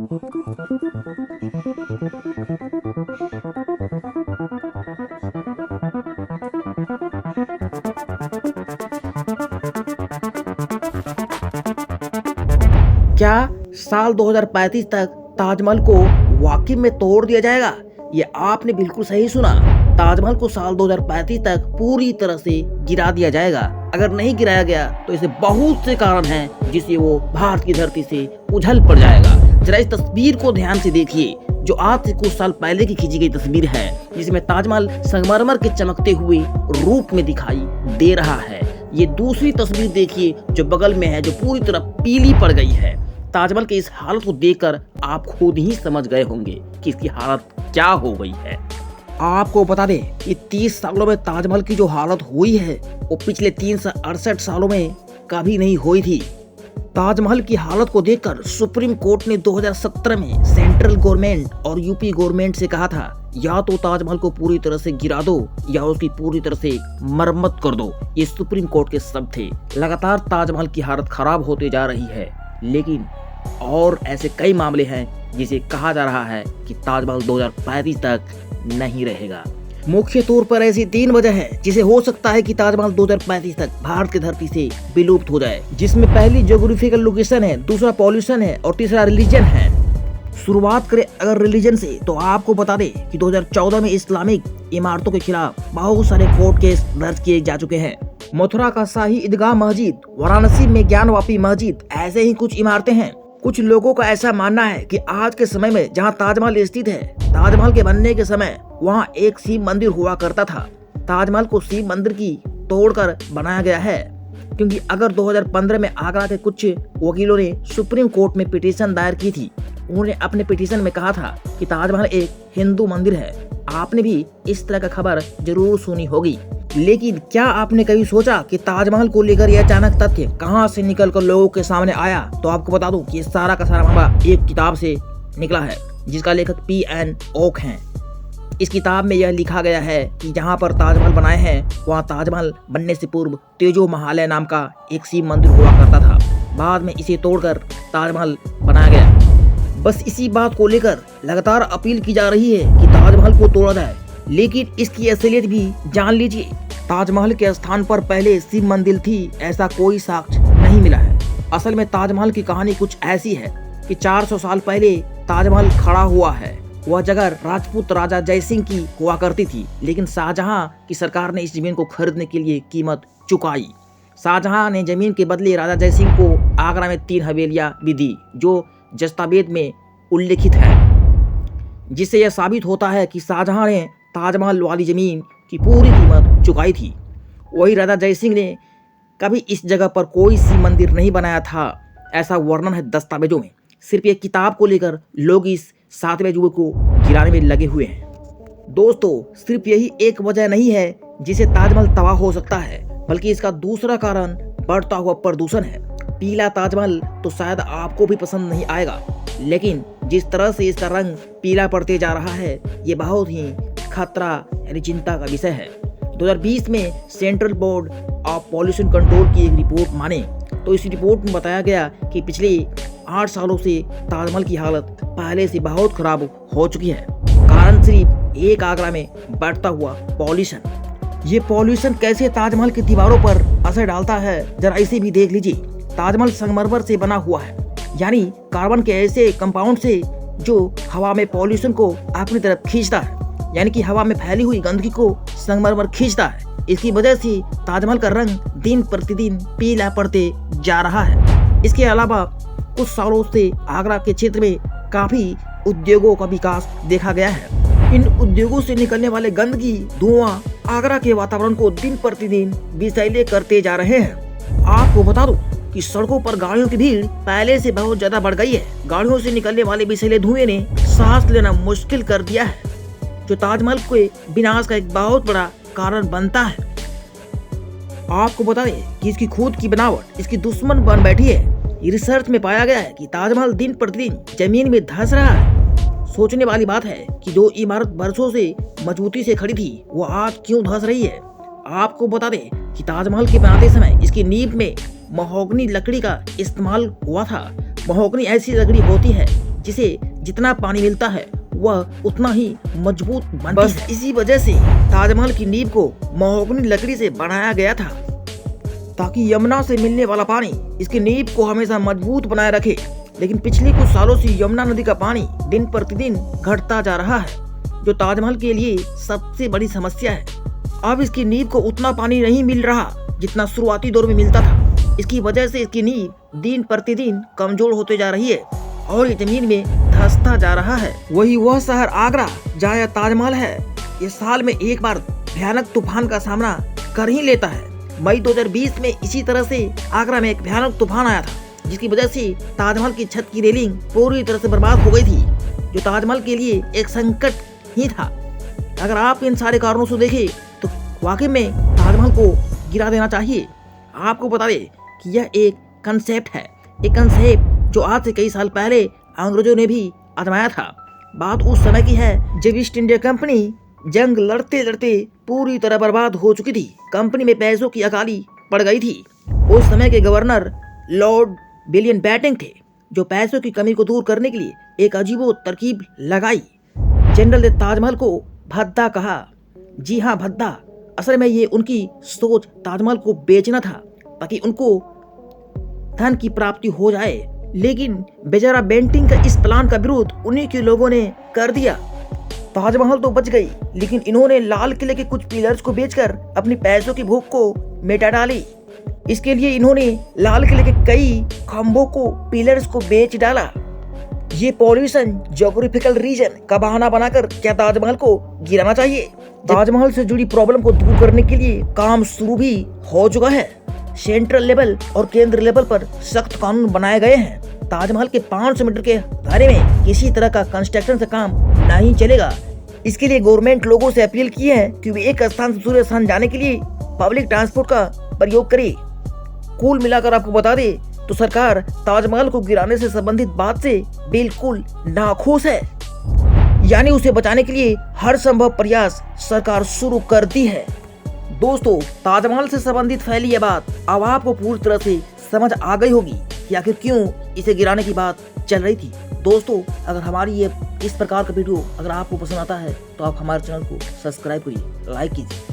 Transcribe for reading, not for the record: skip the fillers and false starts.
क्या साल 2035 तक ताजमहल को वाकई में तोड़ दिया जाएगा? ये आपने बिल्कुल सही सुना। ताजमहल को साल 2035 तक पूरी तरह से गिरा दिया जाएगा। अगर नहीं गिराया गया तो ऐसे बहुत से कारण हैं जिससे वो भारत की धरती से उछल पड़ जाएगा। जरा इस तस्वीर को ध्यान से देखिए, जो आज से कुछ साल पहले की खींची गई तस्वीर है, जिसमें ताजमहल संगमरमर के चमकते हुए रूप में दिखाई दे रहा है। ये दूसरी तस्वीर देखिए जो बगल में है, जो पूरी तरह पीली पड़ गई है। ताजमहल की इस हालत को देखकर आप खुद ही समझ गए होंगे कि इसकी हालत क्या हो गई है। आपको बता दें कि 30 सालों में ताजमहल की जो हालत हुई है वो पिछले 368 सालों में कभी नहीं हुई थी। ताजमहल की हालत को देखकर सुप्रीम कोर्ट ने 2017 में सेंट्रल गवर्नमेंट और यूपी गवर्नमेंट से कहा था, या तो ताजमहल को पूरी तरह से गिरा दो या उसकी पूरी तरह से मरम्मत कर दो। ये सुप्रीम कोर्ट के शब्द थे। लगातार ताजमहल की हालत खराब होते जा रही है, लेकिन और ऐसे कई मामले हैं जिसे कहा जा रहा है कि ताजमहल 2035 तक नहीं रहेगा। मुख्य तौर पर ऐसी 3 वजह है जिसे हो सकता है कि ताजमहल 2035 तक भारत की धरती से विलुप्त हो जाए, जिसमें पहली ज्योग्राफिकल लोकेशन है, दूसरा पॉल्यूशन है और तीसरा रिलीजन है। शुरुआत करें अगर रिलीजन से, तो आपको बता दें कि 2014 में इस्लामिक इमारतों के खिलाफ बहुत सारे कोर्ट केस दर्ज किए जा चुके हैं। मथुरा का शाही ईदगाह मस्जिद, वाराणसी में ज्ञानवापी मस्जिद, ऐसे ही कुछ इमारतें हैं। कुछ लोगों का ऐसा मानना है कि आज के समय में जहां ताजमहल स्थित है, ताजमहल के बनने के समय वहां एक शिव मंदिर हुआ करता था। ताजमहल को शिव मंदिर की तोड़कर बनाया गया है, क्योंकि अगर 2015 में आगरा के कुछ वकीलों ने सुप्रीम कोर्ट में पिटीशन दायर की थी। उन्होंने अपने पिटीशन में कहा था कि ताजमहल एक हिंदू मंदिर है। आपने भी इस तरह का खबर जरूर सुनी होगी, लेकिन क्या आपने कभी सोचा कि ताजमहल को लेकर यह अचानक तथ्य कहां से निकलकर लोगों के सामने आया? तो आपको बता दूं कि सारा का सारा मामला एक किताब से निकला है, जिसका लेखक P.N. ओक हैं। इस किताब में यह लिखा गया है कि जहां पर ताजमहल बनाए हैं, वहां ताजमहल बनने से पूर्व तेजो महालय नाम का एक शिव मंदिर हुआ करता था। बाद में इसे तोड़कर ताजमहल बनाया गया। बस इसी बात को लेकर लगातार अपील की जा रही है कि ताजमहल को तोड़ा जाए, लेकिन इसकी असलियत भी जान लीजिए। ताजमहल के स्थान पर पहले शिव मंदिर थी, ऐसा कोई साक्ष्य नहीं मिला है। असल में ताजमहल की कहानी कुछ ऐसी है कि 400 साल पहले ताजमहल खड़ा हुआ है। वह जगह राजपूत राजा जयसिंह की हुआ करती थी, लेकिन शाहजहां की सरकार ने इस जमीन को खरीदने के लिए कीमत चुकाई। शाहजहां ने जमीन के बदले राजा जयसिंह को आगरा में 3 हवेलियां भी दी, जो दस्तावेज में उल्लेखित है, जिससे यह साबित होता है कि शाहजहां ने ताजमहल वाली जमीन की पूरी कीमत चुकाई थी। वही राजा जयसिंह ने कभी इस जगह पर कोई शिव मंदिर नहीं बनाया था, ऐसा वर्णन है दस्तावेजों में। सिर्फ एक किताब को लेकर लोग इस 7वें जुए को गिराने में लगे हुए हैं। दोस्तों, सिर्फ यही एक वजह नहीं है जिसे ताजमहल तबाह हो सकता है, बल्कि इसका दूसरा कारण बढ़ता हुआ प्रदूषण है। पीला ताजमहल तो शायद आपको भी पसंद नहीं आएगा, लेकिन जिस तरह से इसका रंग पीला पड़ते जा रहा है, ये बहुत ही खतरा यानी चिंता का विषय है। 2020 में central board of pollution control की एक रिपोर्ट माने तो इस रिपोर्ट में बताया गया कि पिछले 8 सालों से ताजमहल की हालत पहले से बहुत खराब हो चुकी है। कारण सिर्फ एक आगरा में बढ़ता हुआ पॉल्यूशन। ये पॉल्यूशन कैसे ताजमहल की दीवारों पर असर डालता है, जरा इसे भी देख लीजिए। ताजमहल संगमरमर से बना हुआ है, यानी कार्बन के ऐसे कंपाउंड से जो हवा में पॉल्यूशन को अपनी तरफ खींचता है, यानी कि हवा में फैली हुई गंदगी को संगमरमर खींचता है। इसकी वजह से ताजमहल का रंग दिन प्रतिदिन पीला पड़ते जा रहा है। इसके अलावा कुछ सालों से आगरा के क्षेत्र में काफी उद्योगों का विकास देखा गया है। इन उद्योगों से निकलने वाले गंदगी धुआं आगरा के वातावरण को दिन प्रतिदिन विषैले करते जा रहे हैं। आपको बता दूं कि सड़कों पर गाड़ियों की भीड़ पहले से बहुत ज्यादा बढ़ गई है। गाड़ियों से निकलने वाले विषैले धुएं ने सांस लेना मुश्किल कर दिया है, जो ताजमहल के विनाश का एक बहुत बड़ा कारण बनता है। आपको बता दें कि इसकी खुद की बनावट इसकी दुश्मन बन बैठी है। रिसर्च में पाया गया है कि ताजमहल दिन प्रतिदिन जमीन में धंस रहा है। सोचने वाली बात है कि जो इमारत बरसों से मजबूती से खड़ी थी, वो आज क्यों धंस रही है। आपको बता दें कि ताजमहल के बनाते समय इसकी नींव में महोगनी लकड़ी का इस्तेमाल हुआ था। महोगनी ऐसी लकड़ी होती है जिसे जितना पानी मिलता है वह उतना ही मजबूत बनती है। इसी वजह से ताजमहल की नींव को महोगनी लकड़ी से बनाया गया था, ताकि यमुना से मिलने वाला पानी इसकी नींव को हमेशा मजबूत बनाए रखे। लेकिन पिछले कुछ सालों से यमुना नदी का पानी दिन प्रतिदिन घटता जा रहा है, जो ताजमहल के लिए सबसे बड़ी समस्या है। अब इसकी नींव को उतना पानी नहीं मिल रहा जितना शुरुआती दौर में मिलता था। इसकी वजह से इसकी नींव दिन प्रतिदिन कमजोर होते जा रही है और ये जमीन में धंसता जा रहा है। वही वह शहर आगरा जहाँ यह ताजमहल है, ये साल में एक बार भयानक तूफान का सामना कर ही लेता है। मई 2020 में इसी तरह से आगरा में एक भयानक तूफान आया था, जिसकी वजह से ताजमहल की छत की रेलिंग पूरी तरह से बर्बाद हो गई थी, जो ताजमहल के लिए एक संकट ही था। अगर आप इन सारे कारणों से देखें तो वाकई में ताजमहल को गिरा देना चाहिए। आपको बता दें कि यह एक कंसेप्ट है, एक कंसेप्ट जो आज से कई साल पहले अंग्रेजों ने भी आजमाया था। बात उस समय की है जब ईस्ट इंडिया कंपनी जंग लड़ते लड़ते पूरी तरह बर्बाद हो चुकी थी। कंपनी में पैसों की अकाली पड़ गई थी। उस समय के गवर्नर लॉर्ड विलियम बेंटिंक थे, जो पैसों की कमी को दूर करने के लिए एक अजीबो तरकीब लगाई। जनरल ने ताजमहल को भद्दा कहा। जी हाँ, भद्दा। असल में ये उनकी सोच ताजमहल को बेचना था, ताकि उनको धन की प्राप्ति हो जाए। लेकिन बेचारा बेंटिंक का इस प्लान का विरोध उन्हीं के लोगों ने कर दिया। ताजमहल तो बच गई, लेकिन इन्होंने लाल किले के कुछ पिलर्स को बेचकर अपनी पैसों की भूख को मिटा डाली। इसके लिए इन्होंने लाल किले के कई खंभों को, पिलर्स को बेच डाला। ये पॉल्यूशन, ज्योग्राफिकल रीजन का बहाना बनाकर क्या ताजमहल को गिराना चाहिए? ताजमहल से जुड़ी प्रॉब्लम को दूर करने के लिए काम शुरू भी हो चुका है। सेंट्रल लेवल और केंद्र लेवल पर सख्त कानून बनाए गए हैं। ताजमहल के 500 मीटर के दायरे में किसी तरह का कंस्ट्रक्शन से काम नहीं चलेगा। इसके लिए गवर्नमेंट लोगों से अपील की है कि वे एक स्थान से दूसरे स्थान जाने के लिए पब्लिक ट्रांसपोर्ट का प्रयोग करें। कुल मिलाकर आपको बता दे तो सरकार ताजमहल को गिराने से संबंधित बात से बिल्कुल नाखुश है, यानी उसे बचाने के लिए हर संभव प्रयास सरकार शुरू कर दी है। दोस्तों, ताजमहल से संबंधित फैली यह बात अब आपको पूरी तरह से समझ आ गई होगी कि आखिर क्यों इसे गिराने की बात चल रही थी। दोस्तों, अगर हमारी ये इस प्रकार का वीडियो अगर आपको पसंद आता है तो आप हमारे चैनल को सब्सक्राइब करिए, लाइक कीजिए।